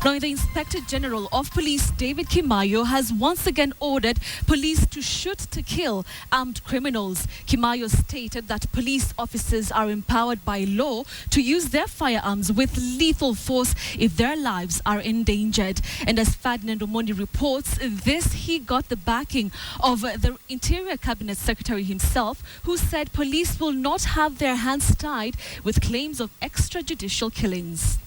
Now, the Inspector General of Police, David Kimayo, has once again ordered police to shoot to kill armed criminals. Kimayo stated that police officers are empowered by law to use their firearms with lethal force if their lives are endangered. And as Ferdinand Omondi reports, he got the backing of the Interior Cabinet Secretary himself, who said police will not have their hands tied with claims of extrajudicial killings.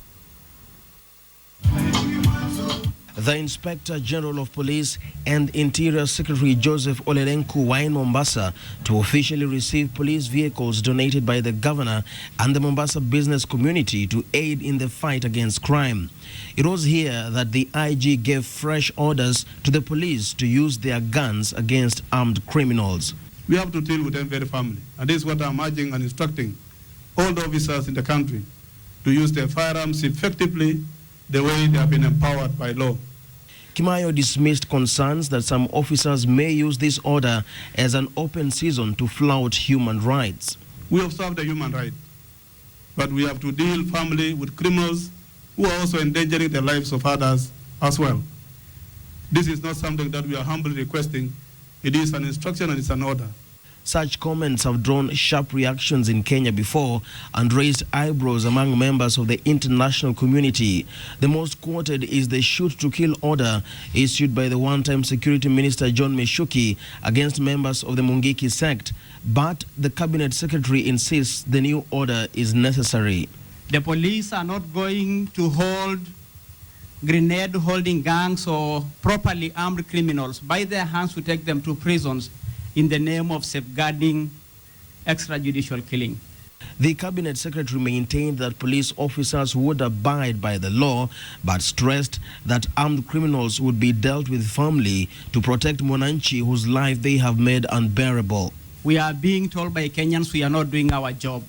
The Inspector General of Police and Interior Secretary Joseph Olelenku were in Mombasa to officially receive police vehicles donated by the governor and the Mombasa business community to aid in the fight against crime. It was here that the IG gave fresh orders to the police to use their guns against armed criminals. We have to deal with them very firmly, and this is what I'm urging and instructing all the officers in the country to use their firearms effectively the way they have been empowered by law. Kimayo dismissed concerns that some officers may use this order as an open season to flout human rights. We observe the human right, but we have to deal firmly with criminals who are also endangering the lives of others as well. This is not something that we are humbly requesting. It is an instruction and it's an order. Such comments have drawn sharp reactions in Kenya before and raised eyebrows among members of the international community. The most quoted is the shoot-to-kill order issued by the one-time Security Minister John Meshuki against members of the Mungiki sect. But the Cabinet Secretary insists the new order is necessary. The police are not going to hold grenade-holding gangs or properly armed criminals by their hands to take them to prisons in the name of safeguarding extrajudicial killing. The Cabinet Secretary maintained that police officers would abide by the law, but stressed that armed criminals would be dealt with firmly to protect Mwananchi, whose life they have made unbearable. We are being told by Kenyans we are not doing our job.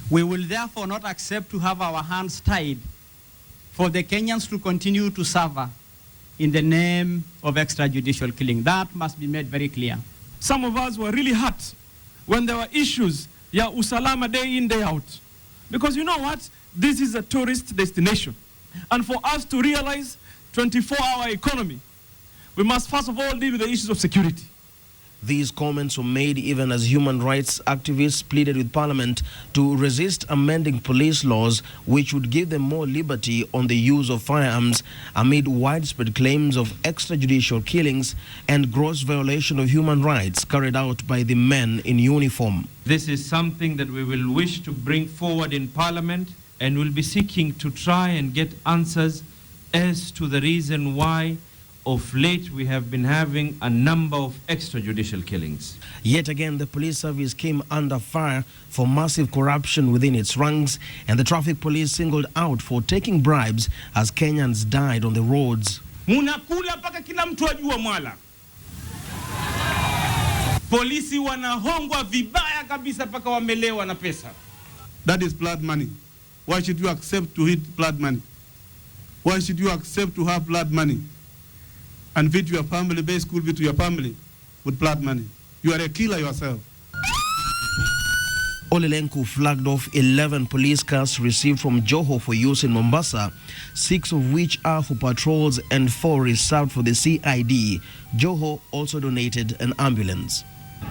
We will therefore not accept to have our hands tied for the Kenyans to continue to suffer in the name of extrajudicial killing. That must be made very clear. Some of us were really hurt when there were issues, usalama day in, day out. Because you know what? This is a tourist destination. And for us to realize 24-hour economy, we must first of all deal with the issues of security. These comments were made even as human rights activists pleaded with Parliament to resist amending police laws which would give them more liberty on the use of firearms amid widespread claims of extrajudicial killings and gross violation of human rights carried out by the men in uniform. This is something that we will wish to bring forward in Parliament and will be seeking to try and get answers as to the reason why of late we have been having a number of extrajudicial killings. Yet again, the police service came under fire for massive corruption within its ranks, and the traffic police singled out for taking bribes as Kenyans died on the roads. Munakula paka kila mtu ajua mwala. Polisi wanahongwa vibaya kabisa paka wamelewa na pesa. That is blood money. Why should you accept to eat blood money? Why should you accept to have blood money and feed your family, pay school fee to your family with blood money? You are a killer yourself. Olelenku flagged off 11 police cars received from Joho for use in Mombasa, 6 of which are for patrols and 4 reserved for the CID. Joho also donated an ambulance.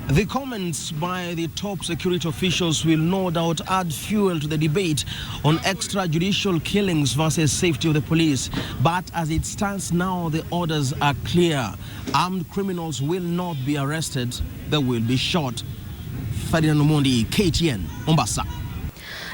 The comments by the top security officials will no doubt add fuel to the debate on extrajudicial killings versus safety of the police. But as it stands now, the orders are clear. Armed criminals will not be arrested, they will be shot. Ferdinand Omondi, KTN, Mombasa.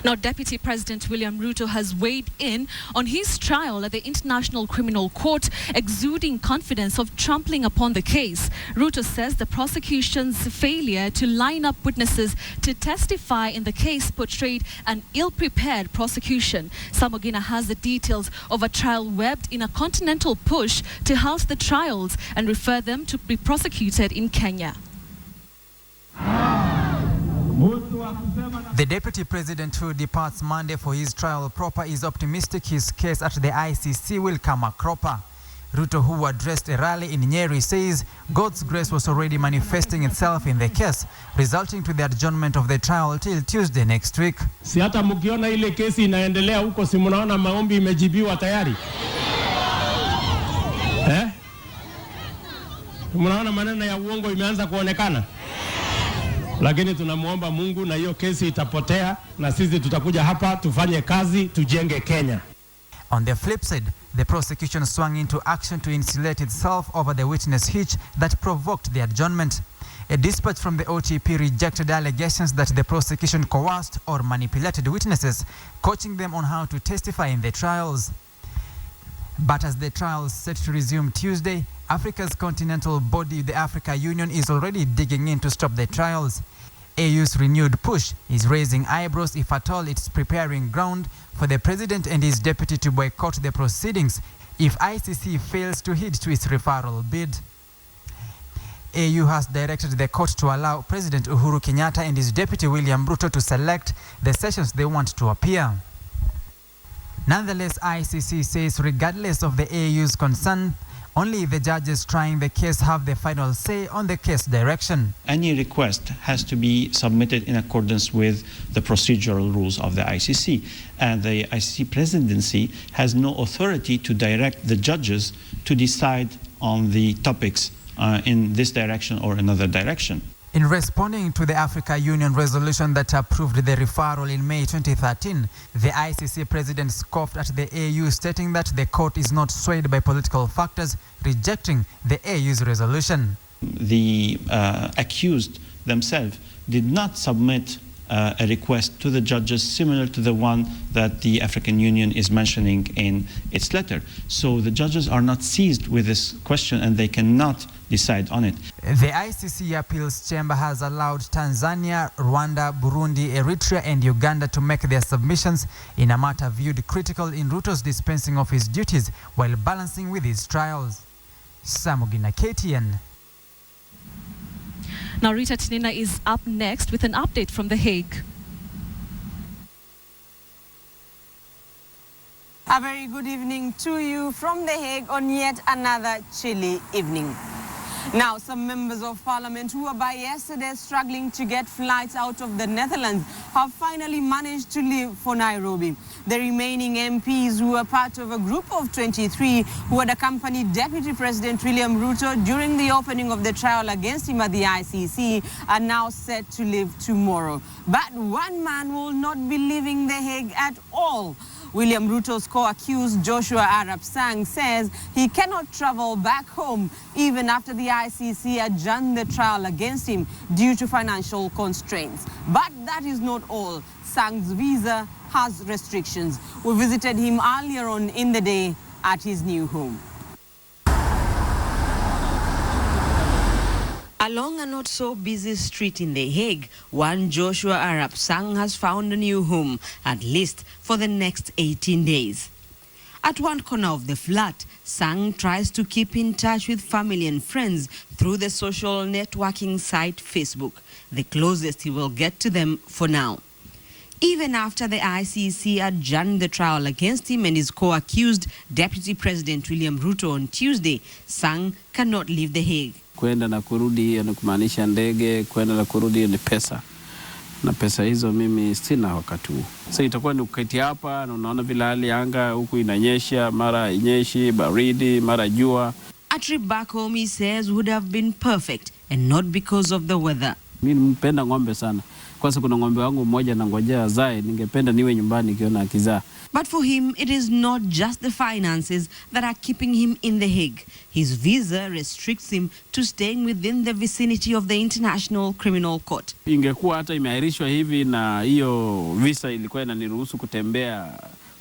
Now, Deputy President William Ruto has weighed in on his trial at the International Criminal Court, exuding confidence of trampling upon the case. Ruto says the prosecution's failure to line up witnesses to testify in the case portrayed an ill-prepared prosecution. Samogina has the details of a trial webbed in a continental push to house the trials and refer them to be prosecuted in Kenya. The Deputy President, who departs Monday for his trial proper, is optimistic his case at the ICC will come a cropper. Ruto, who addressed a rally in Nyeri, says God's grace was already manifesting itself in the case, resulting to the adjournment of the trial till Tuesday next week. Si hata mkiona ile kesi inaendelea huko, si mnaona maombi imejibiwa tayari? Mnaona maneno ya uongo imeanza kuonekana? Lakini tunamuomba Mungu na hiyo kesi itapotea na sisi tutakuja hapa tufanye kazi tujenge Kenya. On the flip side, the prosecution swung into action to insulate itself over the witness hitch that provoked the adjournment. A dispatch from the OTP rejected allegations that the prosecution coerced or manipulated witnesses, coaching them on how to testify in the trials. But as the trials set to resume Tuesday, Africa's continental body, the Africa Union, is already digging in to stop the trials. AU's renewed push is raising eyebrows, if at all it's preparing ground for the president and his deputy to boycott the proceedings if ICC fails to heed to its referral bid. AU has directed the court to allow President Uhuru Kenyatta and his deputy William Ruto to select the sessions they want to appear. Nonetheless, ICC says regardless of the AU's concern, only the judges trying the case have the final say on the case direction. Any request has to be submitted in accordance with the procedural rules of the ICC. And the ICC presidency has no authority to direct the judges to decide on the topics in this direction or another direction. In responding to the Africa Union resolution that approved the referral in May 2013, the ICC president scoffed at the AU, stating that the court is not swayed by political factors, rejecting the AU's resolution. The accused themselves did not submit a request to the judges similar to the one that the African Union is mentioning in its letter. So the judges are not seized with this question and they cannot decide on it. The ICC Appeals Chamber has allowed Tanzania, Rwanda, Burundi, Eritrea and Uganda to make their submissions in a matter viewed critical in Ruto's dispensing of his duties while balancing with his trials. Samugina, KTN. Now, Rita Tinina is up next with an update from The Hague. A very good evening to you from The Hague on yet another chilly evening. Now, some members of parliament who were by yesterday struggling to get flights out of the Netherlands have finally managed to leave for Nairobi. The remaining MPs, who were part of a group of 23 who had accompanied Deputy President William Ruto during the opening of the trial against him at the ICC, are now set to leave tomorrow. But one man will not be leaving The Hague at all. William Ruto's co-accused Joshua Arap Sang says he cannot travel back home even after the ICC adjourned the trial against him due to financial constraints. But that is not all. Sang's visa has restrictions. We visited him earlier on in the day at his new home. Along a not-so-busy street in The Hague, one Joshua Arap Sang has found a new home, at least for the next 18 days. At one corner of the flat, Sang tries to keep in touch with family and friends through the social networking site Facebook, the closest he will get to them for now. Even after the ICC adjourned the trial against him and his co-accused Deputy President William Ruto on Tuesday, Sang cannot leave The Hague. Kwenda na kurudi ni kumaanisha ndege, kwenda na kurudi ni pesa. Na pesa hizo mimi sina wakati huu. Sasa itakuwa ni uketi hapa na unaona vile hali anga huku inanyesha, mara inyeshi, baridi, mara jua. A trip back home, he says, would have been perfect and not because of the weather. Mimi mpenda ng'ombe sana. Kwa sababu kuna ng'ombe wangu mmoja na ngojea azae, ningependa niwe nyumbani kiona akizaa. But for him, it is not just the finances that are keeping him in The Hague. His visa restricts him to staying within the vicinity of the International Criminal Court. Ingekuwa hata imeahirishwa hivi na hiyo visa ilikuwa inaniruhusu kutembea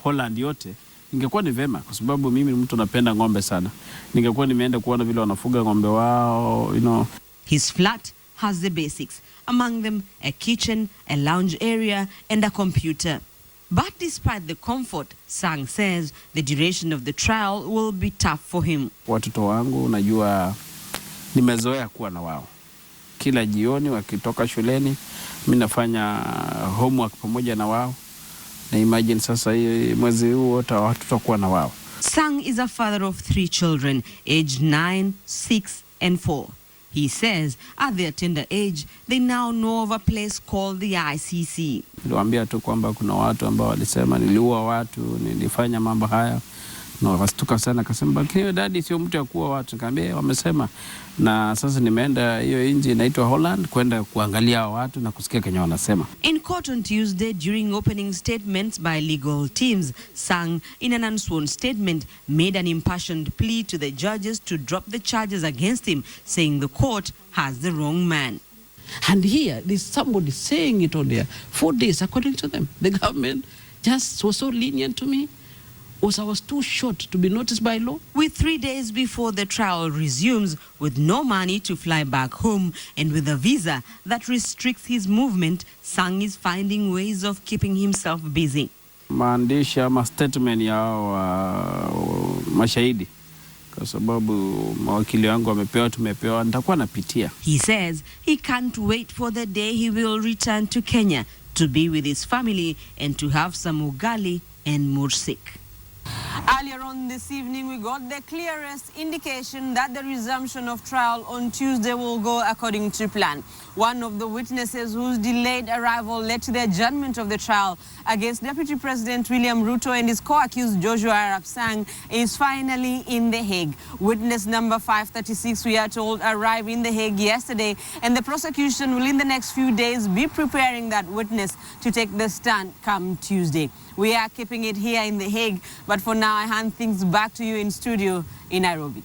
Holland yote, ingekuwa ni vema kwa sababu mimi ni mtu napenda ng'ombe sana. Ningekuwa nimeenda kuona vile wanafuga ng'ombe wao, His flat has the basics, among them a kitchen, a lounge area and a computer. But despite the comfort, Sang says the duration of the trial will be tough for him. Watoto wangu unajua nimezoea kuwa na wao. Kila jioni wakitoka shuleni, mimi nafanya homework pamoja na wao. Na imagine sasa hii mwezi huu wote tutakuwa na wao. Sang is a father of 3 children, aged 9, 6, and 4. He says at their tender age, they now know of a place called the ICC. Niliwaambia tu kwamba kuna watu ambao walisema niliua watu, nilifanya mambo haya. Na wakastuka sana, akasema lakini daddy sio mtu akuua watu. Nikamwambia wamesema, na sasa nimeenda hiyo nchi inaitwa Holland kwenda kuangalia watu na kusikia Kenya wanasema. In court on Tuesday, during opening statements by legal teams, Sang, in an unsworn statement, made an impassioned plea to the judges to drop the charges against him, saying the court has the wrong man. And here, there's somebody saying it on there. 4 days, according to them. The government just was so lenient to me. I was too short to be noticed by law. With 3 days before the trial resumes, with no money to fly back home and with a visa that restricts his movement, Sang is finding ways of keeping himself busy. Maandishi ama statement ya mashahidi, kwa sababu mawakili wangu wamepewa, tumepewa, nitakuwa napitia. He says he can't wait for the day he will return to Kenya to be with his family and to have some ugali and mursik. Earlier on this evening, we got the clearest indication that the resumption of trial on Tuesday will go according to plan. One of the witnesses whose delayed arrival led to the adjournment of the trial against Deputy President William Ruto and his co-accused Joshua Arap Sang is finally in The Hague. Witness number 536, we are told, arrived in The Hague yesterday, and the prosecution will in the next few days be preparing that witness to take the stand come Tuesday. We are keeping it here in The Hague, but for now I hand things back to you in studio in Nairobi.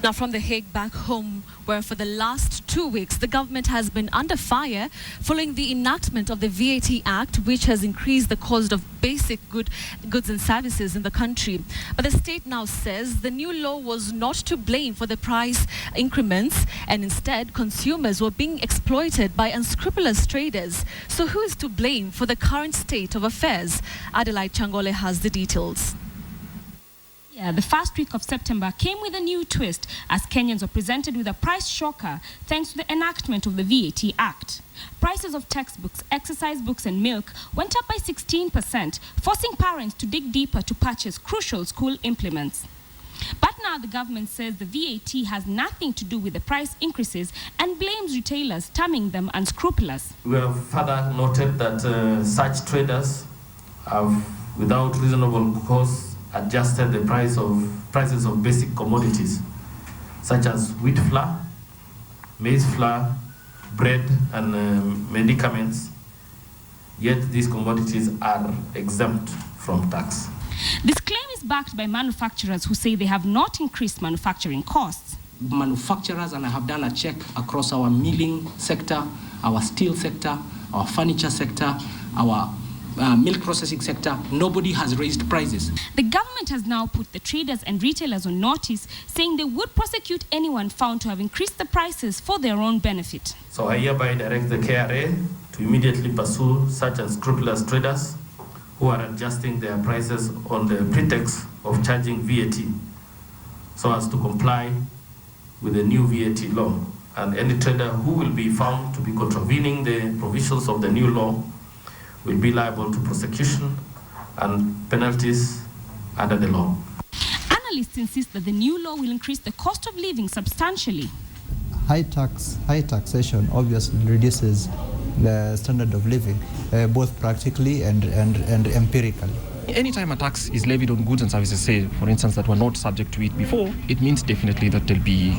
Now from The Hague back home, where for the last 2 weeks the government has been under fire following the enactment of the VAT Act, which has increased the cost of basic goods and services in the country. But the state now says the new law was not to blame for the price increments, and instead consumers were being exploited by unscrupulous traders. So who is to blame for the current state of affairs? Adelaide Changole has the details. The first week of September came with a new twist as Kenyans were presented with a price shocker thanks to the enactment of the VAT Act. Prices of textbooks, exercise books and milk went up by 16%, forcing parents to dig deeper to purchase crucial school implements. But now the government says the VAT has nothing to do with the price increases and blames retailers, terming them unscrupulous. We have further noted that such traders have, without reasonable cause, adjusted the prices of basic commodities such as wheat flour, maize flour, bread and medicaments, yet these commodities are exempt from tax. This claim is backed by manufacturers who say they have not increased manufacturing costs. Manufacturers, and I have done a check across our milling sector, our steel sector, our furniture sector, our milk processing sector, nobody has raised prices. The government has now put the traders and retailers on notice, saying they would prosecute anyone found to have increased the prices for their own benefit. So I hereby direct the KRA to immediately pursue such unscrupulous traders who are adjusting their prices on the pretext of charging VAT so as to comply with the new VAT law. And any trader who will be found to be contravening the provisions of the new law will be liable to prosecution and penalties under the law. Analysts insist that the new law will increase the cost of living substantially. High taxation obviously reduces the standard of living, both practically and empirically. Anytime a tax is levied on goods and services, say, for instance, that were not subject to it before, it means definitely that there'll be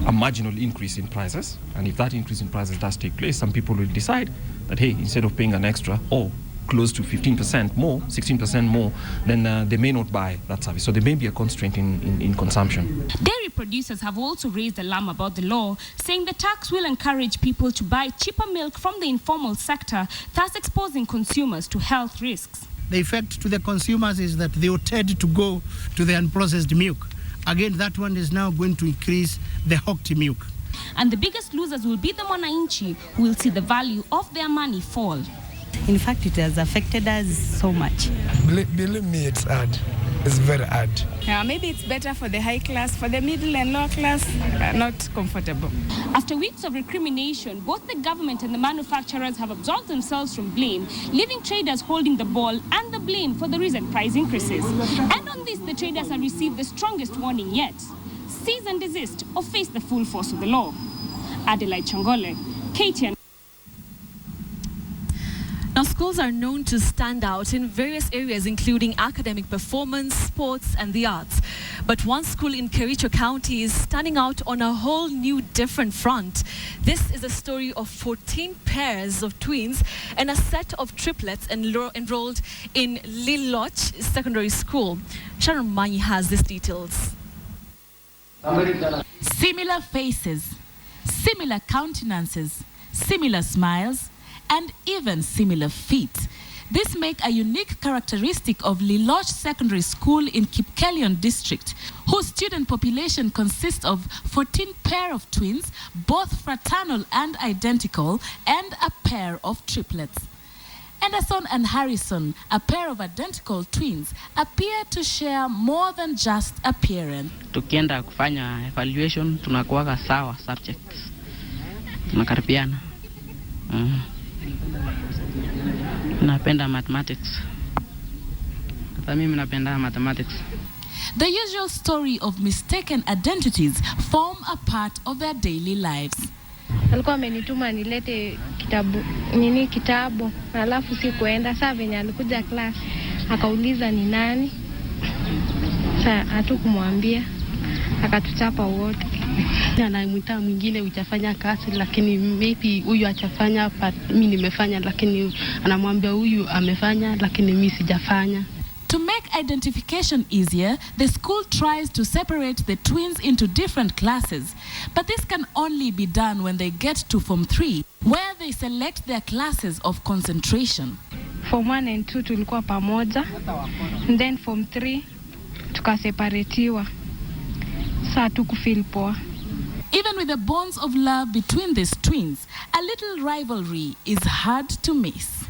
a marginal increase in prices. And if that increase in prices does take place, some people will decide that, hey, instead of paying an extra or close to 15% more, 16% more, then they may not buy that service. So there may be a constraint in consumption. Dairy producers have also raised alarm about the law, saying the tax will encourage people to buy cheaper milk from the informal sector, thus exposing consumers to health risks. The effect to the consumers is that they will tend to go to the unprocessed milk. Again, that one is now going to increase the hokti milk. And the biggest losers will be the Mwananchi, who will see the value of their money fall. In fact, it has affected us so much. Believe me, it's hard. It's very hard. Maybe it's better for the high class, for the middle and lower class, not comfortable. After weeks of recrimination, both the government and the manufacturers have absolved themselves from blame, leaving traders holding the ball and the blame for the recent price increases. And on this, the traders have received the strongest warning yet: cease and desist or face the full force of the law. Adelaide Changole, KTN. Now, schools are known to stand out in various areas, including academic performance, sports, and the arts. But one school in Kericho County is standing out on a whole new different front. This is a story of 14 pairs of twins and a set of triplets enrolled in Liloch Secondary School. Sharon Manyi has these details. Similar faces, similar countenances, similar smiles, and even similar feet. This make a unique characteristic of Liloch Secondary School in Kipkelion district, whose student population consists of 14 pair of twins, both fraternal and identical, and a pair of triplets. Anderson and Harrison, a pair of identical twins, appear to share more than just appearance. Tukienda kufanya evaluation, tunakuwaga sawa subjects. Tunakaribiana. Napenda mathematics. Hata mimi napenda mathematics. The usual story of mistaken identities form a part of their daily lives. Alikuwa amenituma nilete kitabu, alafu sikuenda. Saa venye alikuja class, akauliza ni nani. Saa hatukumwambia, akatuchapa wote. Anamwita mwingine utafanya kazi, lakini maybe huyu achafanya, mimi nimefanya, lakini anamwambia huyu amefanya, lakini mimi sijafanya. To make identification easier, the school tries to separate the twins into different classes. But this can only be done when they get to Form 3, where they select their classes of concentration. Form 1 and 2 tulikuwa pamoja, and then Form 3 tukaseparatiwa. Saa tukufeel poa. Even with the bonds of love between these twins, a little rivalry is hard to miss.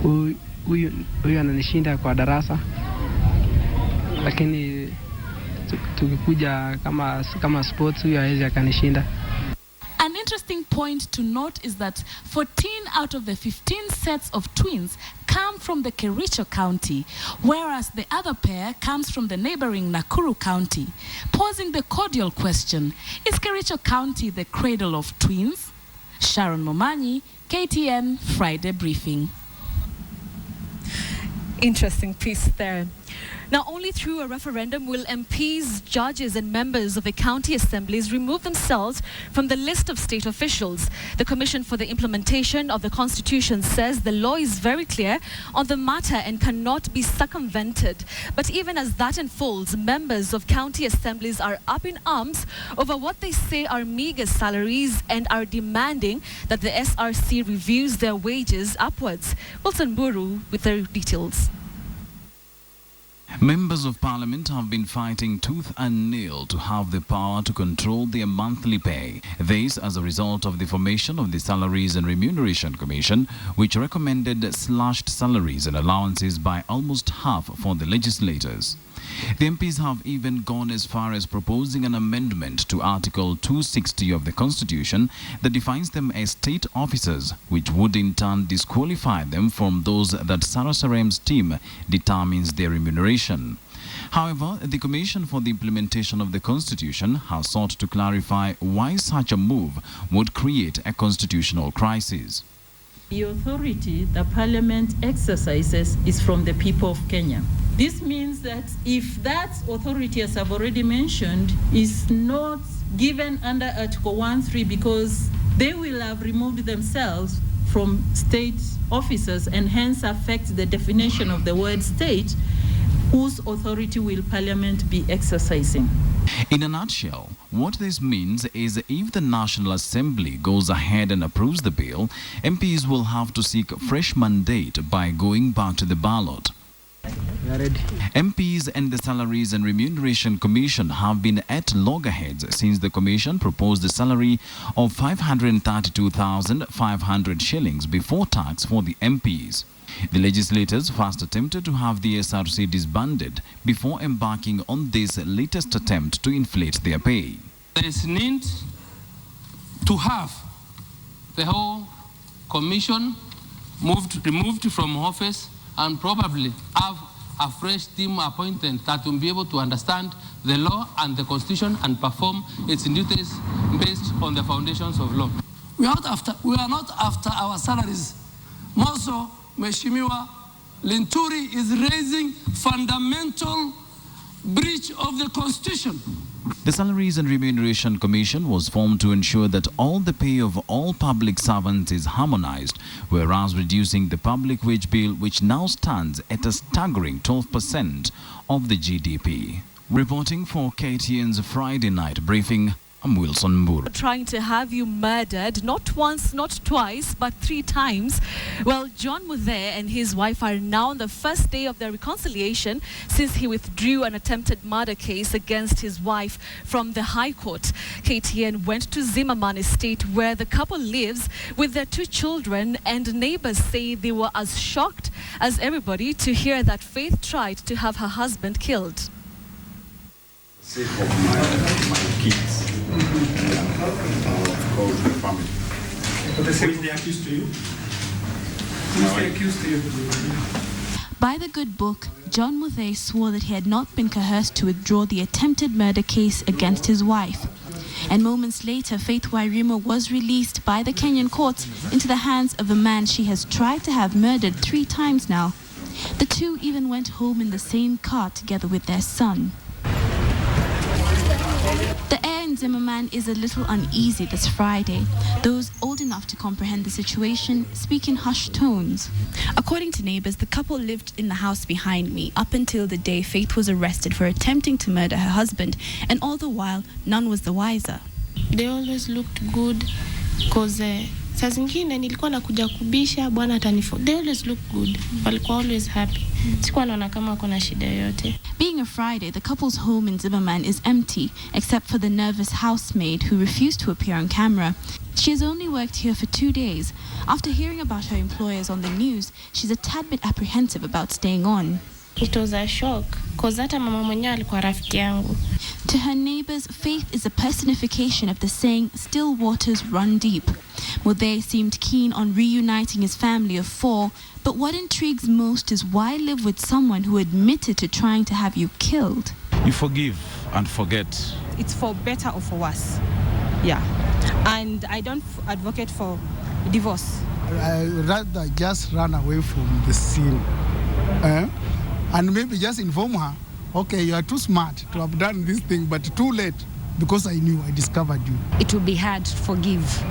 Huyu ananishinda kwa darasa, lakini tukikuja kama sports huyu hawezi akanishinda. An interesting point to note is that 14 out of the 15 sets of twins come from the Kericho County, whereas the other pair comes from the neighboring Nakuru County, posing the cordial question: is Kericho County the cradle of twins? Sharon Momanyi, KTN Friday Briefing. Interesting piece there. Now, only through a referendum will MPs, judges and members of the county assemblies remove themselves from the list of state officials. The Commission for the Implementation of the Constitution says the law is very clear on the matter and cannot be circumvented. But even as that unfolds, members of county assemblies are up in arms over what they say are meager salaries and are demanding that the SRC reviews their wages upwards. Wilson Buru with the details. Members of Parliament have been fighting tooth and nail to have the power to control their monthly pay. This as a result of the formation of the Salaries and Remuneration Commission, which recommended slashed salaries and allowances by almost half for the legislators. The MPs have even gone as far as proposing an amendment to Article 260 of the Constitution that defines them as state officers, which would in turn disqualify them from those that Sarasarem's team determines their remuneration. However, the Commission for the Implementation of the Constitution has sought to clarify why such a move would create a constitutional crisis. The authority the Parliament exercises is from the people of Kenya. This means that if that authority, as I've already mentioned, is not given under Article 1.3 because they will have removed themselves from state officers and hence affect the definition of the word state, whose authority will Parliament be exercising? In a nutshell, what this means is if the National Assembly goes ahead and approves the bill, MPs will have to seek a fresh mandate by going back to the ballot. MPs and the Salaries and Remuneration Commission have been at loggerheads since the commission proposed a salary of 532,500 shillings before tax for the MPs. The legislators first attempted to have the SRC disbanded before embarking on this latest attempt to inflate their pay. There is need to have the whole commission removed from office and probably have a fresh team appointed that will be able to understand the law and the constitution and perform its duties based on the foundations of law. We are not after our salaries. More so, Mheshimiwa Linturi is raising fundamental breach of the constitution. The Salaries and Remuneration Commission was formed to ensure that all the pay of all public servants is harmonized, whereas reducing the public wage bill, which now stands at a staggering 12% of the GDP. Reporting for KTN's Friday night briefing, I'm Wilson Mburu. Trying to have you murdered, not once, not twice, but 3 times. Well, John Muthe and his wife are now on the first day of their reconciliation since he withdrew an attempted murder case against his wife from the High Court. KTN went to Zimmerman Estate where the couple lives with their 2 children, and neighbors say they were as shocked as everybody to hear that Faith tried to have her husband killed. Sake of my kids. Called the family. But they say they accused to you? Who's the accused to you? By the good book, John Muthe swore that he had not been coerced to withdraw the attempted murder case against his wife. And moments later, Faith Wairimu was released by the Kenyan courts into the hands of a man she has tried to have murdered 3 times now. The 2 even went home in the same car together with their son. The air in Zimmerman is a little uneasy this Friday. Those old enough to comprehend the situation speak in hushed tones. According to neighbors, the couple lived in the house behind me up until the day Faith was arrested for attempting to murder her husband, and all the while, none was the wiser. They always looked good because saa zingine nilikuwa nakuja kubisha bwana atanifo. They always look good. Walikuwa always happy. Sikuwa naona kama kuna shida yoyote. Being a Friday, the couple's home in Zimmerman is empty, except for the nervous housemaid who refused to appear on camera. She has only worked here for 2 days. After hearing about her employers on the news, she's a tad bit apprehensive about staying on. It was a shock, because hata mama mwenyewe alikuwa rafiki yangu. To her neighbors, Faith is a personification of the saying, still waters run deep. Muthe seemed keen on reuniting his family of 4, but what intrigues most is why live with someone who admitted to trying to have you killed? You forgive and forget. It's for better or for worse. Yeah. And I don't advocate for divorce. I rather just run away from the scene. And maybe just inform her, okay, you are too smart to have done this thing, but too late because I knew, I discovered you. It will be hard to forgive.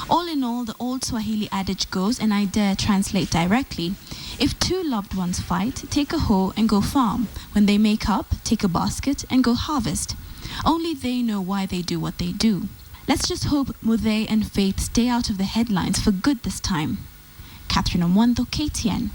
All in all, the old Swahili adage goes, and I dare translate directly. If 2 loved ones fight, take a hoe and go farm. When they make up, take a basket and go harvest. Only they know why they do what they do. Let's just hope Muthe and Faith stay out of the headlines for good this time. Catherine Omwando, KTN.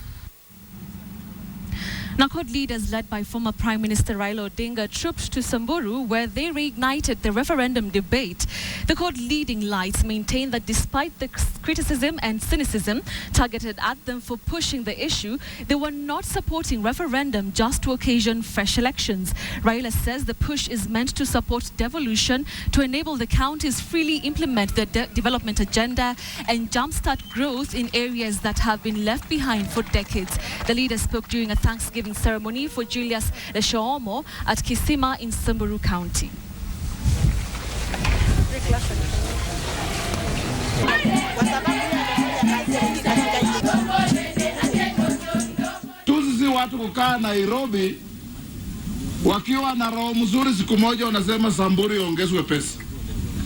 Now, court leaders led by former Prime Minister Raila Odinga trooped to Samburu where they reignited the referendum debate. The court leading lights maintained that despite the criticism and cynicism targeted at them for pushing the issue, they were not supporting referendum just to occasion fresh elections. Raila says the push is meant to support devolution to enable the counties freely implement their development agenda and jumpstart growth in areas that have been left behind for decades. The leader spoke during a Thanksgiving ceremony for Julius Leshomo at Kisima in Samburu County. Tuzi watu kukaa Nairobi wakiwa na roho mzuri, siku moja wanasema Samburu iongezwe pesa.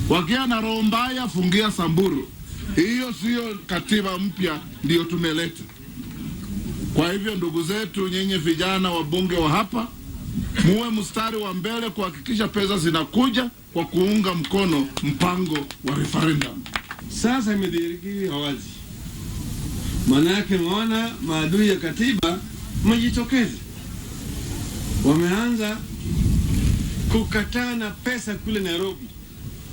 Wakiwa na roho mbaya, fungia Samburu. Hiyo sio katiba mpya ndio tumeleta. Kwa hivyo ndugu zetu, nyinyi vijana wabunge wa hapa, muwe mstari wa mbele kuhakikisha pesa zinakuja kwa kuunga mkono mpango wa referendum. Sasa imedhihiriki hawazi. Maana yake maana maadui ya katiba mjitokeze. wameanza kukataa na pesa kule Nairobi,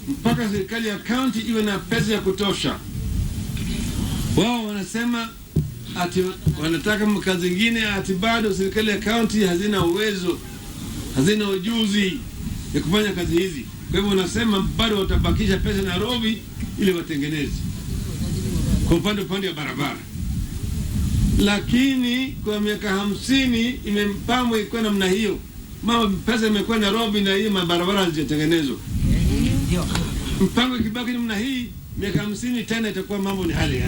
mpaka serikali ya county iwe na pesa ya kutosha. Wao wanasema ati wanataka mkazi zingine, ati bado serikali ya county hazina uwezo, hazina ujuzi ya kufanya kazi hizi. Kwa hivyo wanasema bado watabakisha pesa Nairobi ili watengeneze kwa upande ya barabara. Lakini kwa miaka 50 imempamwa ikuwa namna hiyo. Pesa imekuwa Nairobi na hii mabarabara hazijatengenezwa. Mpango ikibaki namna hii, miaka 50 tena itakuwa mambo ni hali.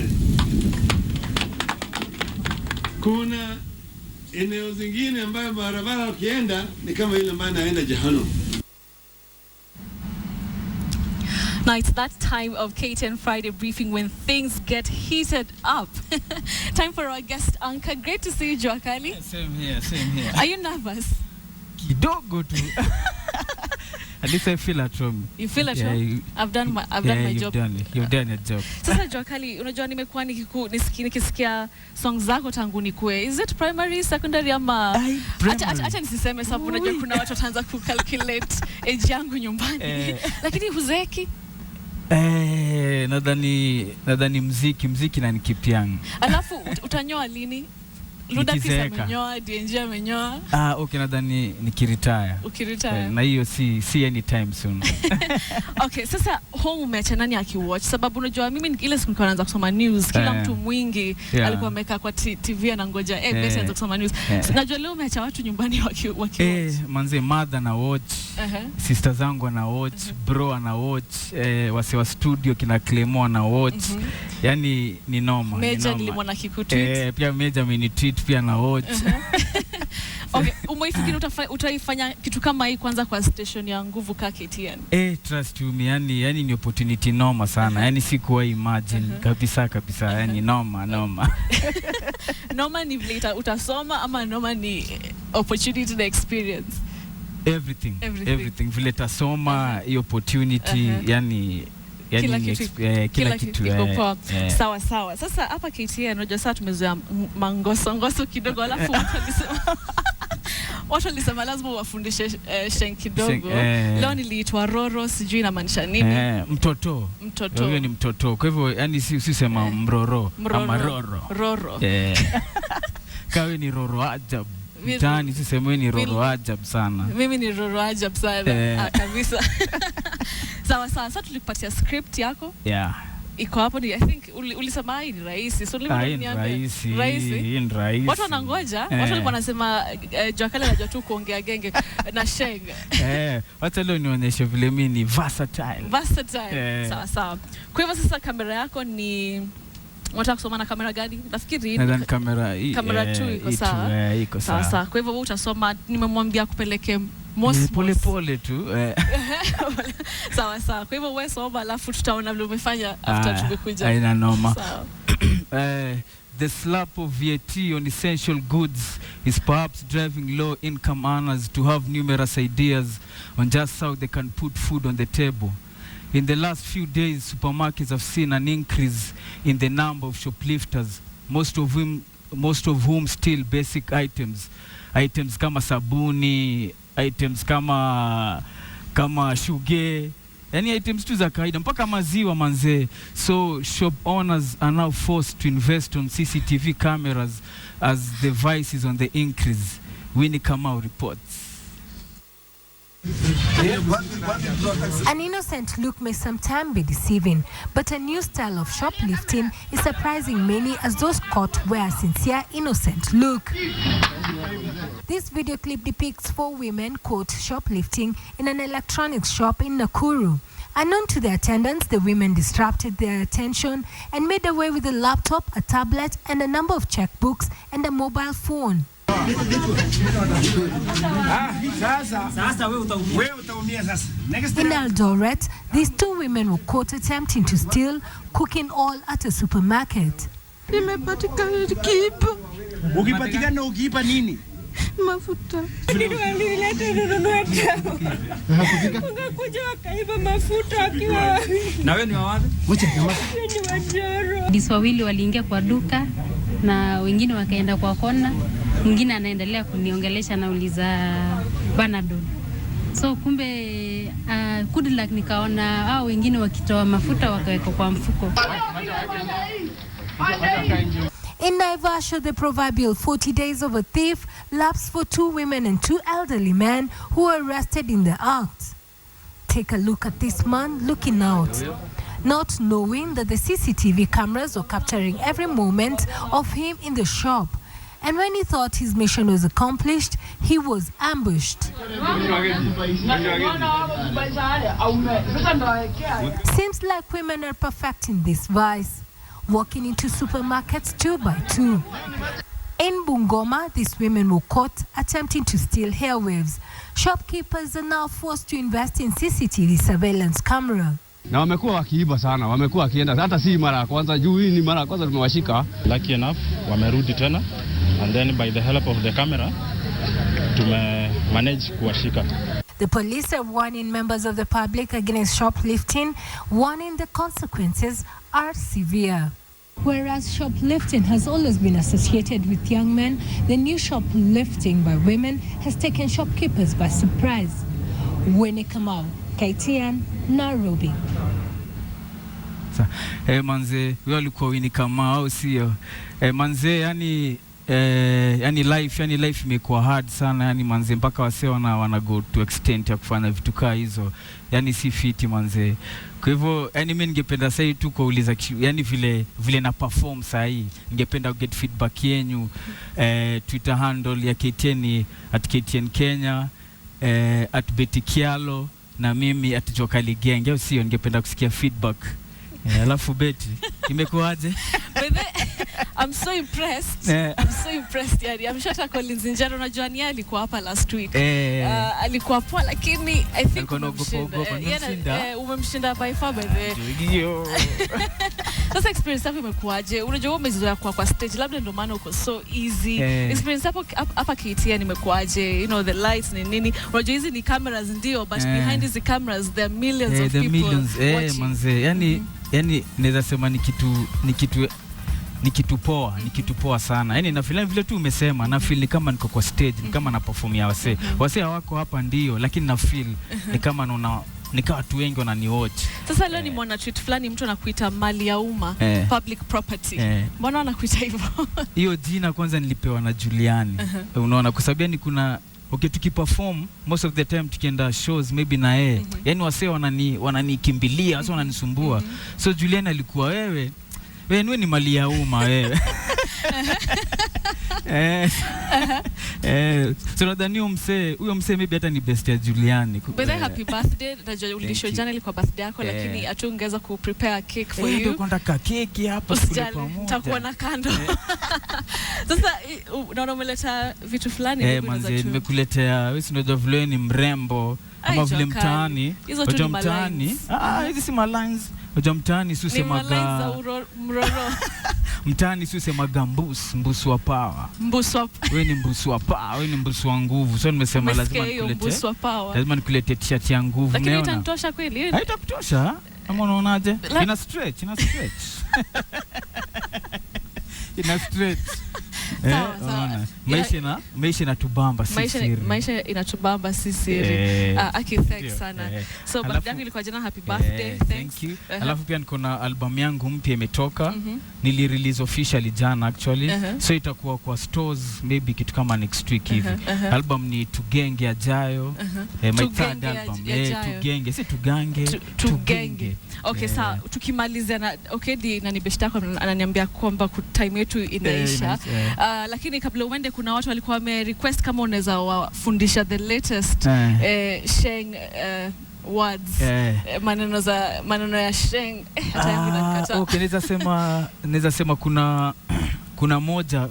Kuna eneo zingine ambayo barabara ukienda ni kama ile ambayo naenda Jehanamu. Now it's that time of KTN Friday briefing when things get heated up. Time for our guest anchor. Great to see you, Joakali. Same here. Are you nervous? Kidogo tu. At least I feel at home. You feel at home? I've done my job. You've done your job. Sasa Joakali, unajua nimekuwa nikisikia songs zako tangu nikue. Is it primary, secondary ama acha nisiseme sababu unajua kuna watu wataanza kucalculate age yangu nyumbani. Lakini huzeki? Nadhani mziki na nikipiang. Alafu utanyoa lini? Luda pisa amenyoa, DNG amenyoa. Okay, nadhani nikiretire. Ukiretire. Na hiyo si anytime soon. Okay, sasa home umeacha nani akiwatch? Sababu unajua mimi ile siku nilikuwa naanza kusoma news, kila mtu mwingi alikuwa amekaa kwa TV anangoja basi anza kusoma news. Najua leo umeacha watu nyumbani wakiwatch. Manze mother na watch. Sister zangu na watch, bro na watch, wase wa studio kina Clemo na watch. Yani ni noma. Meja nilimwona kikutweet. Pia Meja amenitweet pia na watch. Okay, umeifikiri utaifanya kitu kama hii kwanza kwa station ya nguvu ka KTN? Trust me, yani ni opportunity noma sana. Yani sikuwa imagine kabisa. Yani noma. Noma ni vile utasoma ama noma ni opportunity na experience? Everything. Vile tasoma, opportunity, yani kila kitu iko poa. Sawa. Sasa hapa KTN unajua sasa tumezoea ngoso kidogo, alafu watu walisema lazima wafundishe shen kidogo. Leo niliitwa Roro, sijui inamaanisha nini. Mtoto. Huyo ni mtoto. Kwa hivyo yani si sema mroro ama roro. Kawe ni Roro ajab. Mtani siseme ni Roro ajab sana. Mimi ni Roro ajab sana. Kabisa. Sawa. Sasa tulikupatia script yako. Iko hapo ni I think ulisema hii ni rahisi. So rahisi. Watu wanangoja, watu walikuwa wanasema Joakali anajua tu kuongea genge na sheng. Wacha leo nionyeshe vile mimi ni versatile. Sawa. Kwa hivyo sasa kamera yako ni unataka kusoma na kamera gani? Nafikiri kamera 2 iko sawa. Iko sawa. Kwa hivyo wewe utasoma, nimemwambia kupeleke pole tu. Sawa. Kwa hivyo wewe soma, alafu tutaona vile umefanya after tumekuja. Haina noma. The slap of VAT on essential goods is perhaps driving low-income earners to have numerous ideas on just how they can put food on the table. In the last few days, supermarkets have seen an increase in the number of shoplifters, most of whom steal basic items kama sabuni, items kama shuge, any items tu za kawaida mpaka maziwa manze. So shop owners are now forced to invest on CCTV cameras as the vice is on the increase. Winnie Kamau reports. An innocent look may sometimes be deceiving, but a new style of shoplifting is surprising many as those caught wear a sincere, innocent look. This video clip depicts 4 women caught shoplifting in an electronics shop in Nakuru. Unknown to the attendants, the women disrupted their attention and made away with a laptop, a tablet, and a number of checkbooks and a mobile phone. In Eldoret, these 2 women were caught attempting to steal, cooking all at a supermarket. Ukipatikana ukiipa nini? Mafuta. Wakakuja wakaiba mafuta akiwa. Na wewe ni wa wapi? Ni wa Joro. Polisi wawili waliingia kwa duka na wengine wakaenda kwa kona mwingine anaendelea kuniongelesha nauliza Panadol. So kumbe good luck nikaona hao wengine wakitoa mafuta wakaweka kwa mfuko. In Naivasha, the proverbial 40 days of a thief lapsed for 2 women and 2 elderly men who were arrested in the act. Take a look at this man looking out, not knowing that the CCTV cameras were capturing every moment of him in the shop. And when he thought his mission was accomplished, he was ambushed. Seems like women are perfecting this vice, walking into supermarkets 2 by 2. In Bungoma, these women were caught attempting to steal airwaves. Shopkeepers are now forced to invest in CCTV surveillance camera. Na wamekuwa wakiiba sana, wamekuwa wakienda hata si mara ya kwanza, juu hii ni mara ya kwanza tumewashika. Lucky enough wamerudi tena, and then by the help of the camera manage kuwashika. The police are warning members of the public against shoplifting, warning the consequences are severe. Whereas shoplifting has always been associated with young men, the new shoplifting by women has taken shopkeepers by surprise. Winnie Kamau, KTN, Nairobi. Manze, wewe ulikuwa Winnie Kamau sio? Manze, yani life imekuwa hard sana, yani manze, mpaka wasee wana go to extent ya kufanya vitu kaa hizo, yani si fiti manze. Kwa hivyo yani mimi ningependa sasa tu kuuliza, yani vile na perform sasa hii, ningependa get feedback yenu. Twitter handle ya KTN @KTN Kenya, @Kyalo na mimi @Jokali Gang. Au sio? Ningependa kusikia feedback. Alafu Betty, imekuaje? I'm so impressed. I'm so impressed. Yani, I'm sure Collins Njaro unajua ni alikuwa hapa last week. Alikuwa poa lakini I think umemshinda by far by the. Sasa experience yako imekuaje? Unajua umezoea kwa stage, labda ndio maana uko so easy. Experience yako hapa KTN imekuaje? You know the lights ni nini? Unajua hizi ni cameras ndio, but behind these cameras there are millions of people watching. Manze, yani naweza sema ni kitu poa sana. Yani na vile tu umesema, na feel ni kama niko kwa stage, ni kama na perform ya wasee. Wasee wako hapa ndio, lakini na feel ni kama nika watu wengi wanani watch. Sasa leo nimeona tweet fulani mtu anakuita mali ya umma, public property. Mbona anakuita hivyo? Hiyo jina kwanza nilipewa na Juliani. Unaona, kwa sababu ni kuna tukiperform most of the time tukienda shows maybe na yeye. Yani wasee wananikimbilia, wasee wananisumbua. So Juliani alikuwa wewe ni mali ya umma wewe. So nadhani huyo msee maybe hata ni best ya Juliani. By the happy birthday. Najua ulisho jana ilikuwa birthday yako, lakini hatungeweza ku prepare cake for you. Ndio konataka keki hapa kule pamoja. Tutakuwa na kando. Sasa naona umeleta vitu fulani manze, nimekuletea wewe unajua vile ni mrembo kama vile mtaani. Unajua mtaani? Hizi si malines. Unajua mtaani si usemaga mroro. Mtaani si usemaga mbusu wa power. Wewe ni mbusu wa power, wewe ni mbusu wa nguvu. So nimesema lazima nikulete. Lazima nikulete t-shirt ya nguvu. Lakini itanitosha kweli? Haitakutosha. Kama unaonaje? Ina stretch. Ina stretch. Sawa. Maisha inatubamba sisi. Maisha inatubamba sisi. Aki thanks sana. So birthday yako ilikuwa jana, happy birthday. Thank you. Alafu pia niko na album yangu mpya imetoka. Nili release officially jana actually. So itakuwa kwa stores maybe kitu kama next week hivi. Album ni Tugenge ajayo. My third album. Tugenge, si tugange. Tugenge. Okay, sawa. Tukimalizia na na nibeshta yako ananiambia kwamba time yetu inaisha. Lakini kabla uende kuna watu walikuwa request kama unaweza wafundisha the latest sheng words, maneno ya sheng. Okay, naweza sema kuna moja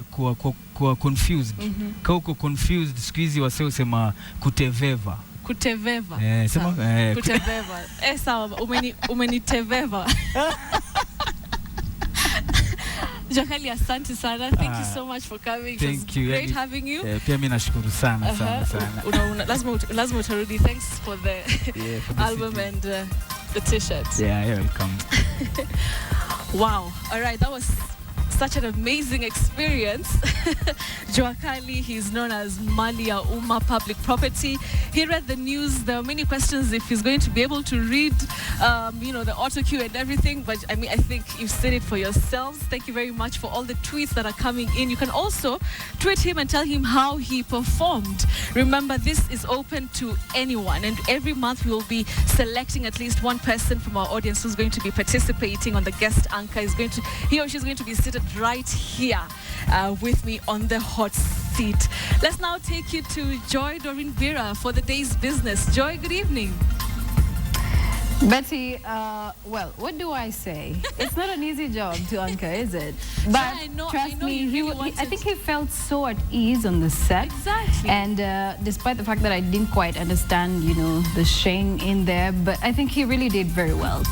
kwa confused. Kama uko confused siku hizi wasee usema kuteveva. Sema kuteveva. Sawa, umeniteveva. Jokali, asante sana. Thank you so much for coming. Thank you. Great having you. Pia mimi nashukuru sana. Lazima utarudi. Thanks for the album and the t-shirts. Yeah, you're welcome. Wow. All right, that was such an amazing experience. Joakali, he's known as Malia Uma Public Property. He read the news. There were many questions if he's going to be able to read, the auto cue and everything. But I mean, I think you've seen it for yourselves. Thank you very much for all the tweets that are coming in. You can also tweet him and tell him how he performed. Remember, this is open to anyone, and every month we will be selecting at least one person from our audience who's going to be participating on the guest anchor. He or she's going to be seated right here with me on the hot seat. Let's now take you to Joy Doreen Bira for the day's business. Joy, good evening. Betty, well, what do I say? It's not an easy job to anchor, is it? But I know me, I think he felt so at ease on the set. Exactly. And despite the fact that I didn't quite understand, the sheng in there, but I think he really did very well.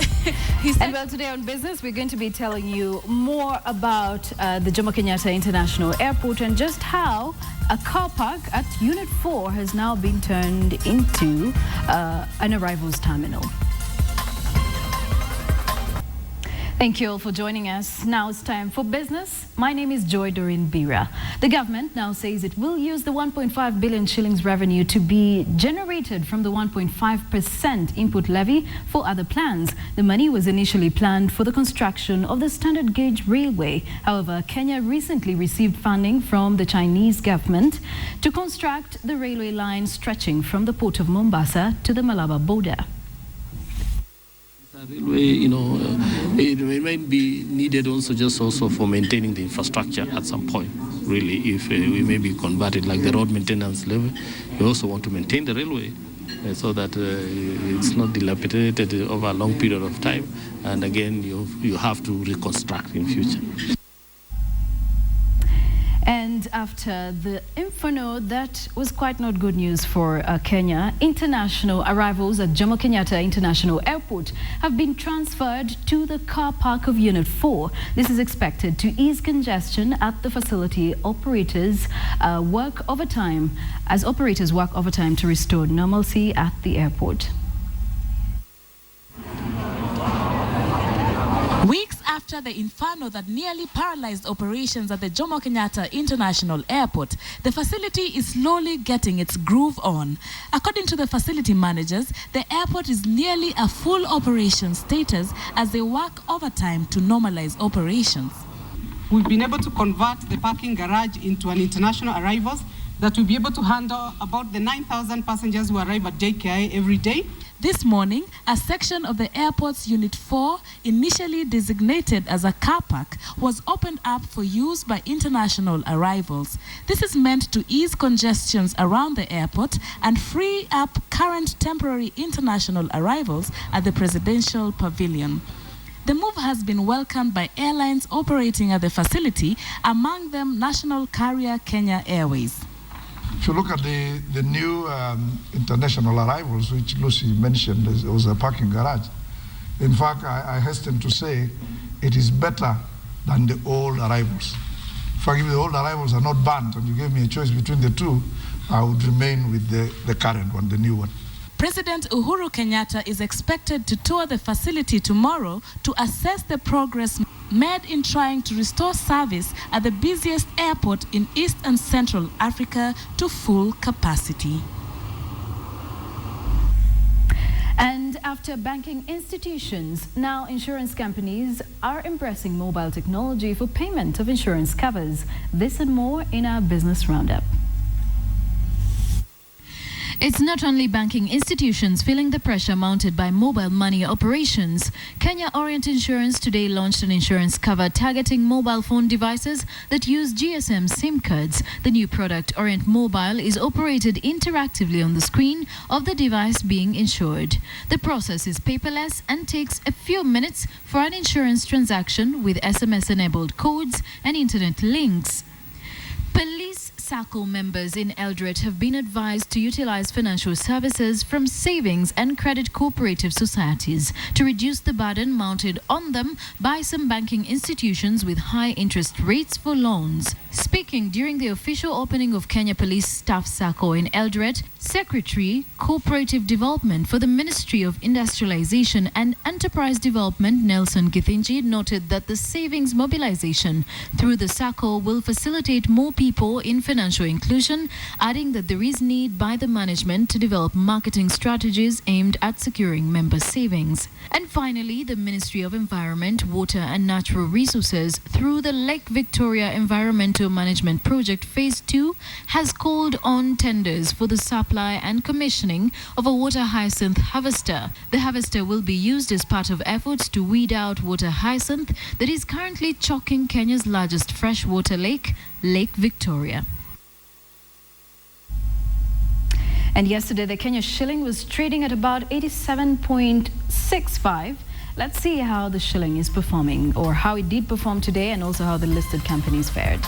And well, today on Business, we're going to be telling you more about the Jomo Kenyatta International Airport and just how a car park at Unit 4 has now been turned into an arrivals terminal. Thank you all for joining us. Now it's time for business. My name is Joy Doreen Bira. The government now says it will use the 1.5 billion shillings revenue to be generated from the 1.5% input levy for other plans. The money was initially planned for the construction of the standard gauge railway. However, Kenya recently received funding from the Chinese government to construct the railway line stretching from the port of Mombasa to the Malaba border. Railway, it might be needed also for maintaining the infrastructure at some point. Really, if we may be converted like the road maintenance level, we also want to maintain the railway so that it's not dilapidated over a long period of time. And again, you have to reconstruct in future. And after the inferno, that was quite not good news for Kenya. International arrivals at Jomo Kenyatta International Airport have been transferred to the car park of Unit 4. This is expected to ease congestion at the facility. Operators work overtime to restore normalcy at the airport. Weeks after the inferno that nearly paralyzed operations at the Jomo Kenyatta International Airport, the facility is slowly getting its groove on. According to the facility managers, the airport is nearly a full operation status as they work overtime to normalize operations. We've been able to convert the parking garage into an international arrivals that will be able to handle about the 9,000 passengers who arrive at JKI every day. This morning, a section of the airport's Unit 4, initially designated as a car park, was opened up for use by international arrivals. This is meant to ease congestions around the airport and free up current temporary international arrivals at the presidential pavilion. The move has been welcomed by airlines operating at the facility, among them national carrier Kenya Airways. If you look at the new international arrivals, which Lucy mentioned, there was a parking garage. In fact, I hasten to say it is better than the old arrivals. In fact, if the old arrivals are not banned and you gave me a choice between the two, I would remain with the current one, the new one. President Uhuru Kenyatta is expected to tour the facility tomorrow to assess the progress made in trying to restore service at the busiest airport in East and Central Africa to full capacity. And after banking institutions, now insurance companies are embracing mobile technology for payment of insurance covers. This and more in our business roundup. It's not only banking institutions feeling the pressure mounted by mobile money operations. Kenya Orient Insurance today launched an insurance cover targeting mobile phone devices that use GSM SIM cards. The new product, Orient Mobile, is operated interactively on the screen of the device being insured. The process is paperless and takes a few minutes for an insurance transaction with SMS-enabled codes and internet links. Police SACCO members in Eldoret have been advised to utilize financial services from savings and credit cooperative societies to reduce the burden mounted on them by some banking institutions with high interest rates for loans. Speaking during the official opening of Kenya Police Staff SACCO in Eldoret, Secretary, Cooperative Development for the Ministry of Industrialization and Enterprise Development Nelson Githinji noted that the savings mobilization through the SACCO will facilitate more people in financial inclusion, adding that there is need by the management to develop marketing strategies aimed at securing member savings. And finally, the Ministry of Environment, Water and Natural Resources, through the Lake Victoria Environmental Management Project Phase 2, has called on tenders for the supply and commissioning of a water hyacinth harvester. The harvester will be used as part of efforts to weed out water hyacinth that is currently choking Kenya's largest freshwater lake, Lake Victoria. And yesterday, the Kenya shilling was trading at about 87.65. Let's see how the shilling is performing, or how it did perform today, and also how the listed companies fared.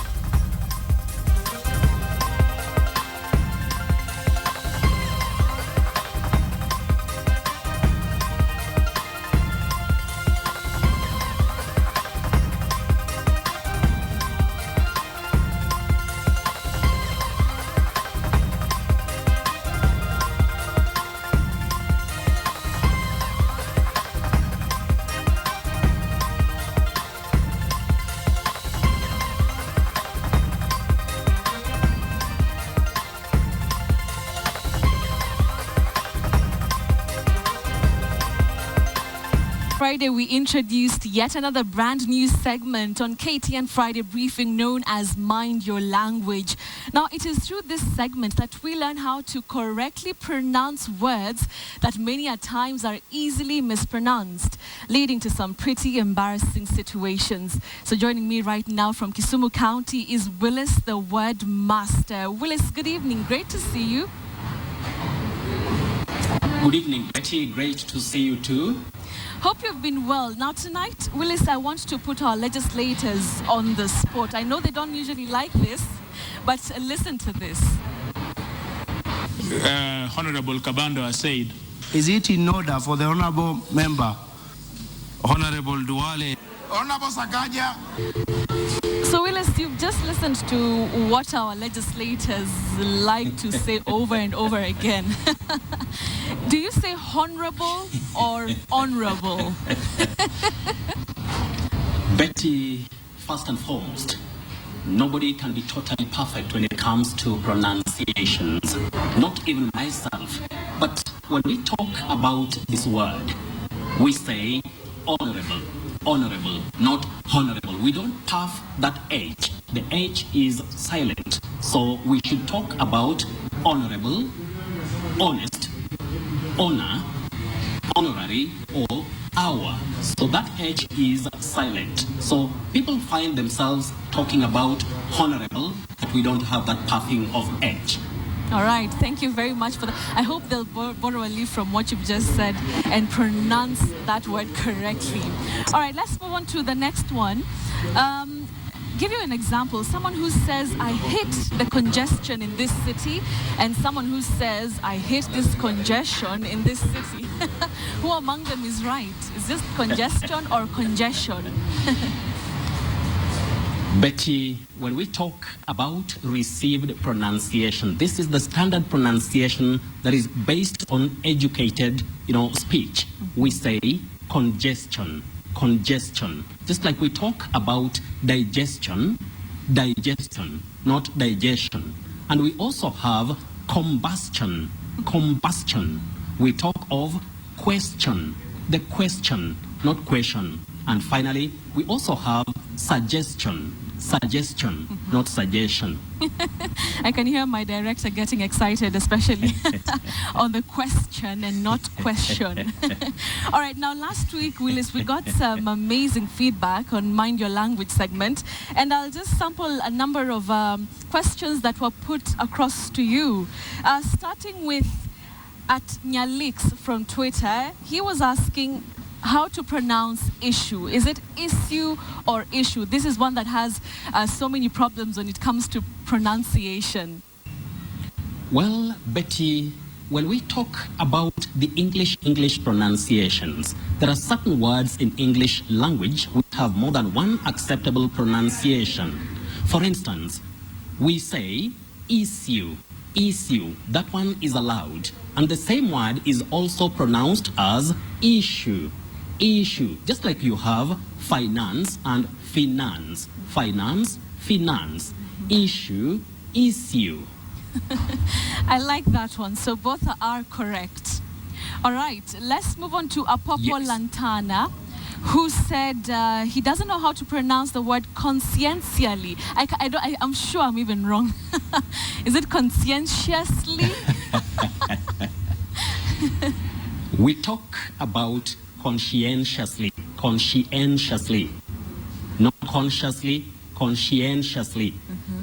Friday, we introduced yet another brand new segment on KTN Friday Briefing known as Mind Your Language. Now, it is through this segment that we learn how to correctly pronounce words that many at times are easily mispronounced, leading to some pretty embarrassing situations. So joining me right now from Kisumu County is Willis, the word master. Willis, good evening. Great to see you. Good evening, Betty. Great to see you too. Hope you've been well. Now tonight, Willis, I want to put our legislators on the spot. I know they don't usually like this, but listen to this. Honorable Kabando has said, is it in order for the honorable member, Honorable Duale? Honorable Sakaja. So Willis, you've just listened to what our legislators like to say over and over again. Do you say honorable or honorable? Betty, first and foremost, nobody can be totally perfect when it comes to pronunciations. Not even myself. But when we talk about this word, we say honorable. Honorable, not honorable. We don't puff that H. The H is silent. So we should talk about honorable, honest, honor, honorary, or our. So that H is silent. So people find themselves talking about honorable, but we don't have that puffing of H. All right, thank you very much for that. I hope they'll borrow a leaf from what you've just said and pronounce that word correctly. All right, let's move on to the next one. Give you an example. Someone who says, I hate the congestion in this city, and someone who says, I hate this congestion in this city. Who among them is right? Is this congestion or congestion? Betty, when we talk about received pronunciation, this is the standard pronunciation that is based on educated, speech. We say congestion, congestion. Just like we talk about digestion, digestion, not digestion. And we also have combustion, combustion. We talk of question, the question, not question. And finally, we also have suggestion, suggestion, not suggestion. I can hear my director getting excited, especially on the question and not question. All right, now last week, Willis, we got some amazing feedback on Mind Your Language segment, and I'll just sample a number of questions that were put across to you. Starting with at Nyalix from Twitter, he was asking, how to pronounce issue. Is it issue or issue? This is one that has so many problems when it comes to pronunciation. Well, Betty, when we talk about the English pronunciations, there are certain words in English language which have more than one acceptable pronunciation. For instance, we say issue, issue. That one is allowed. And the same word is also pronounced as issue, issue. Just like you have finance and finance, finance, finance, issue, issue. I like that one. So both are correct. All right, let's move on to Apopo Lantana, who said he doesn't know how to pronounce the word conscientially. I'm sure I'm even wrong. Is it conscientiously? We talk about conscientiously, conscientiously, not consciously, conscientiously.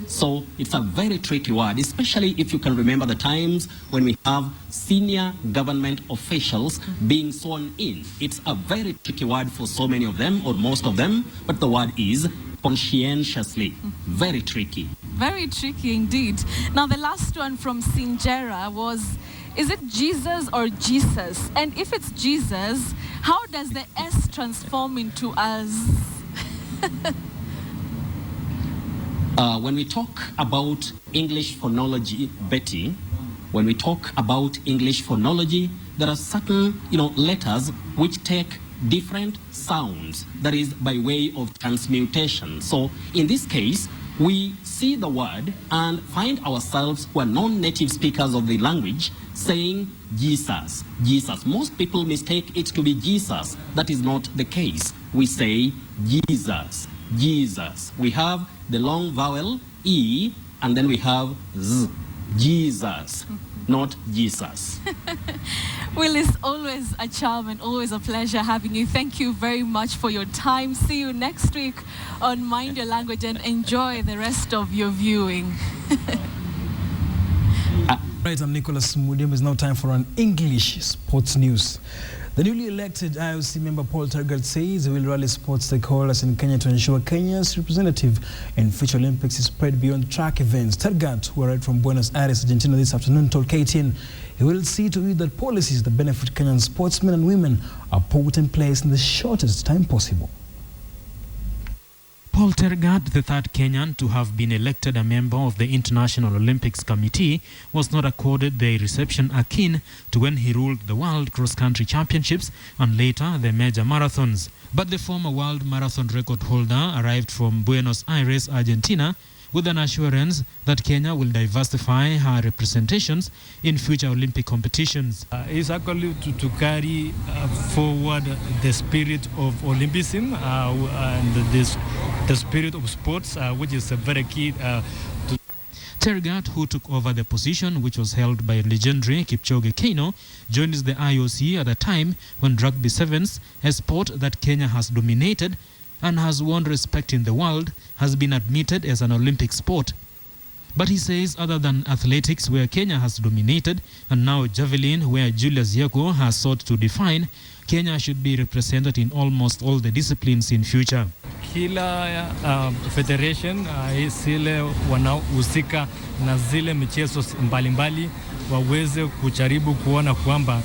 So it's a very tricky word, especially if you can remember the times when we have senior government officials being sworn in. It's a very tricky word for so many of them, or most of them, but the word is conscientiously. Very tricky. Very tricky indeed. Now the last one from Sinjera was, is it Jesus or Jesus? And if it's Jesus, how does the S transform into as? When we talk about English phonology, Betty, when we talk about English phonology, there are certain, letters which take different sounds, that is by way of transmutation. So in this case, we see the word and find ourselves, who are non-native speakers of the language, saying Jesus, Jesus. Most people mistake it to be Jesus. That is not the case. We say Jesus, Jesus. We have the long vowel E, and then we have Z, Jesus, not Jesus. Will, it's always a charm and always a pleasure having you. Thank you very much for your time. See you next week on Mind Your Language, and enjoy the rest of your viewing. Right, I'm Nicholas Mudium. It's now time for an English sports news. The newly elected IOC member Paul Tergat says he will rally sports stakeholders in Kenya to ensure Kenya's representative in future Olympics is spread beyond track events. Tergat, who arrived from Buenos Aires, Argentina this afternoon, told KTN he will see to it that policies that benefit Kenyan sportsmen and women are put in place in the shortest time possible. Paul Tergat, the third Kenyan to have been elected a member of the International Olympics Committee, was not accorded the reception akin to when he ruled the World Cross-Country Championships and later the major marathons. But the former world marathon record holder arrived from Buenos Aires, Argentina, with an assurance that Kenya will diversify her representations in future Olympic competitions. It's actually to carry forward the spirit of Olympism and the spirit of sports, which is very key to Tergat, who took over the position which was held by legendary Kipchoge Keino, joins the IOC at a time when rugby sevens, a sport that Kenya has dominated and has won respect in the world, has been admitted as an Olympic sport. But he says other than athletics, where Kenya has dominated, and now javelin, where Julius Yeko has sought to define, Kenya should be represented in almost all the disciplines in future. Kila federation zile wanahusika na zile michezo mbalimbali waweze kujaribu kuona kwamba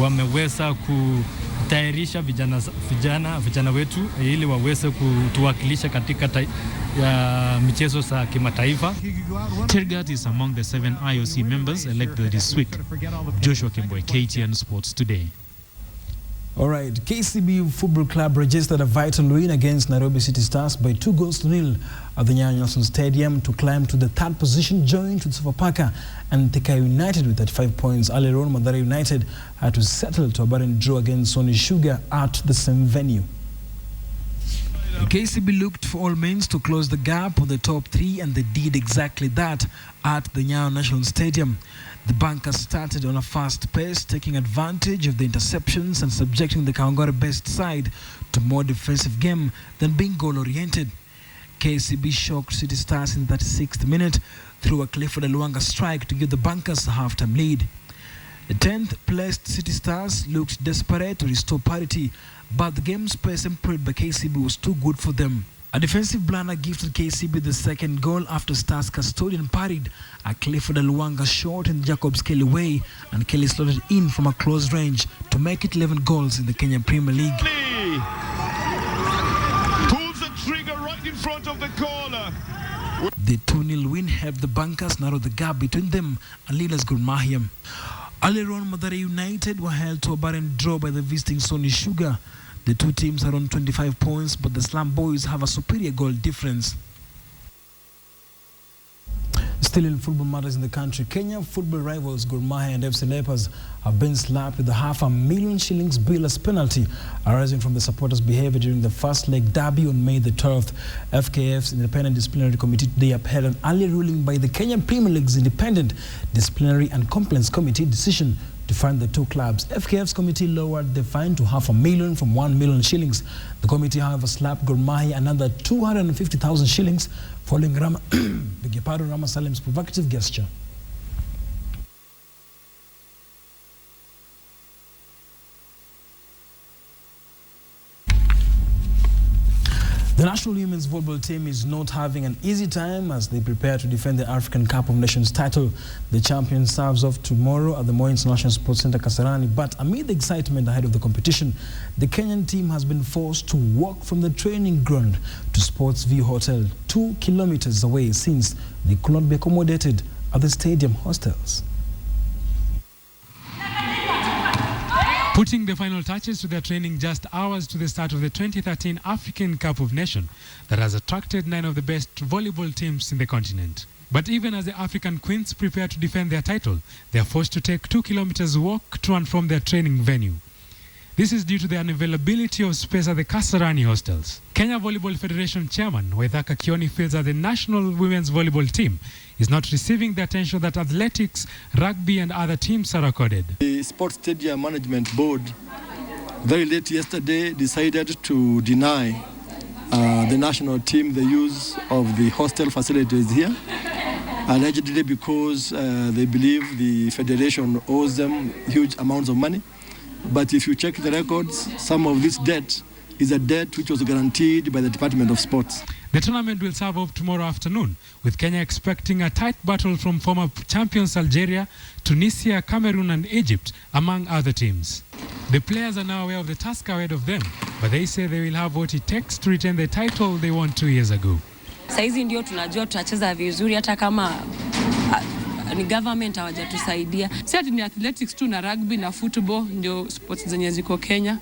wameweza kutayarisha vijana wetu ili waweze kutuwakilisha katika michezo za kimataifa. Tergat is among the 7 IOC members elected this week. Joshua Kimboy, KTN Sports Today. All right, KCB Football Club registered a vital win against Nairobi City Stars by 2-0 at the Nyayo Nelson Stadium to climb to the 3rd position, joined with Sofapaka and Thika United with 35 points. Earlier on, Mathare United had to settle to a barren draw against Sony Sugar at the same venue. KCB looked for all means to close the gap on the top 3, and they did exactly that at the Nyayo National Stadium. The Bankers started on a fast pace, taking advantage of the interceptions and subjecting the Kawangware-based side to more defensive game than being goal-oriented. KCB shocked City Stars in the 36th minute through a Clifford Aluanga strike to give the Bankers a half-time lead. The 10th placed City Stars looked desperate to restore parity, but the game's pace employed by KCB was too good for them. A defensive blunder gifted KCB the second goal after Stars custodian parried a Clifford Luanga shot in Jacob's Kelly way, and Kelly slotted in from a close range to make it 11 goals in the Kenyan Premier League. Pulls the trigger right in front of the goal. The 2-0 win helped the Bankers narrow the gap between them and leaders Gor Mahia. Earlier on, Mathare United were held to a barren draw by the visiting Sony Sugar. The two teams are on 25 points, but the Slum Boys have a superior goal difference. Still in football matters in the country, Kenya football rivals Gor Mahia and FC Leopards have been slapped with a $500,000 shillings bill as penalty arising from the supporters' behavior during the first leg derby on May the 12th. FKF's Independent Disciplinary Committee today upheld an early ruling by the Kenyan Premier League's Independent Disciplinary and Complaints Committee decision to fine the two clubs. FKF's committee lowered the fine to $500,000 from 1 million shillings. The committee, however, slapped Gor Mahia another 250,000 shillings following Rama Salem's provocative gesture. The national women's volleyball team is not having an easy time as they prepare to defend the African Cup of Nations title. The champion serves off tomorrow at the Moi International Sports Center, Kasarani. But amid the excitement ahead of the competition, the Kenyan team has been forced to walk from the training ground to Sports View Hotel, 2 kilometers away, since they could not be accommodated at the stadium hostels. Putting the final touches to their training just hours to the start of the 2013 African Cup of Nations that has attracted 9 of the best volleyball teams in the continent. But even as the African Queens prepare to defend their title, they are forced to take 2 kilometers walk to and from their training venue. This is due to the unavailability of space at the Kasarani hostels. Kenya Volleyball Federation Chairman Waithaka Kioni feels that the national women's volleyball team is not receiving the attention that athletics, rugby and other teams are accorded. The Sports Stadium Management Board very late yesterday decided to deny the national team the use of the hostel facilities here, allegedly because they believe the federation owes them huge amounts of money. But if you check the records, some of this debt is a debt which was guaranteed by the Department of Sports. The tournament will serve up tomorrow afternoon, with Kenya expecting a tight battle from former champions Algeria, Tunisia, Cameroon and Egypt, among other teams. The players are now aware of the task ahead of them, but they say they will have what it takes to retain the title they won 2 years ago. Saizi ndio tunajua tutacheza vizuri hata kama ni government hawajatusaidia. Si ati ni athletics tu na rugby na football ndio sports zenye ziko Kenya.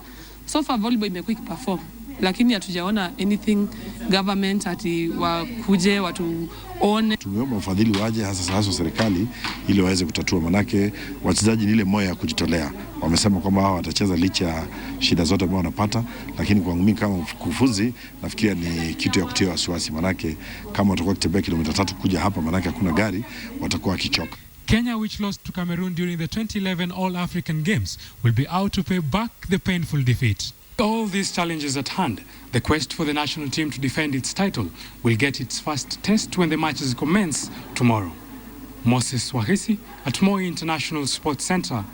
So far volleyball imekuwa ikiperform, lakini hatujaona anything government ati wakuje watuone. Tumeomba wafadhili waje hasa serikali ili waweze kutatua, manake wachezaji ni ile moyo ya kujitolea. Wamesema kwamba hao watacheza licha ya shida zote ambazo wanapata, lakini kwa mimi kama mkufunzi nafikiria ni kitu ya kutia wasiwasi, manake kama watakuwa kitembea kilomita 3 kuja hapa, manake hakuna gari, watakuwa kichoka. Kenya, which lost to Cameroon during the 2011 All-African Games, will be out to pay back the painful defeat. All these challenges at hand, the quest for the national team to defend its title will get its first test when the matches commence tomorrow. Moses Wahisi at Moi International Sports Center,